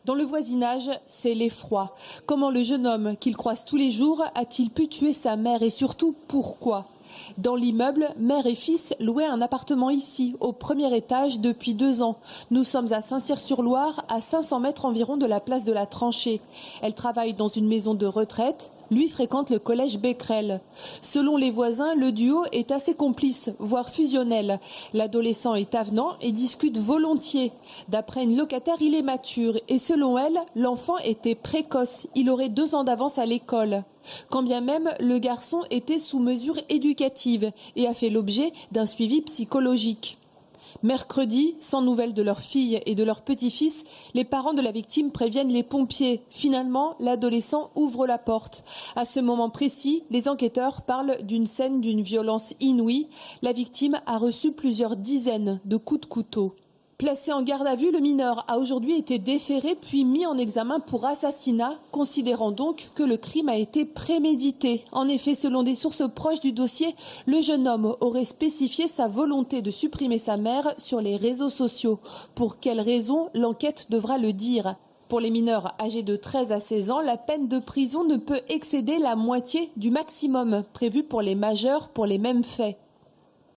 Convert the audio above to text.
Dans le voisinage, c'est l'effroi. Comment le jeune homme qu'il croise tous les jours a-t-il pu tuer sa mère et surtout pourquoi ? Dans l'immeuble, mère et fils louaient un appartement ici, au premier étage, depuis 2 ans. Nous sommes à Saint-Cyr-sur-Loire, à 500 mètres environ de la place de la Tranchée. Elle travaille dans une maison de retraite. Lui fréquente le collège Becquerel. Selon les voisins, le duo est assez complice, voire fusionnel. L'adolescent est avenant et discute volontiers. D'après une locataire, il est mature et selon elle, l'enfant était précoce. Il aurait 2 ans d'avance à l'école. Quand bien même le garçon était sous mesure éducative et a fait l'objet d'un suivi psychologique. Mercredi, sans nouvelles de leur fille et de leur petit-fils, les parents de la victime préviennent les pompiers. Finalement, l'adolescent ouvre la porte. À ce moment précis, les enquêteurs parlent d'une scène d'une violence inouïe. La victime a reçu plusieurs dizaines de coups de couteau. Placé en garde à vue, le mineur a aujourd'hui été déféré puis mis en examen pour assassinat, considérant donc que le crime a été prémédité. En effet, selon des sources proches du dossier, le jeune homme aurait spécifié sa volonté de supprimer sa mère sur les réseaux sociaux. Pour quelles raisons, l'enquête devra le dire. Pour les mineurs âgés de 13 à 16 ans, la peine de prison ne peut excéder la moitié du maximum prévu pour les majeurs pour les mêmes faits.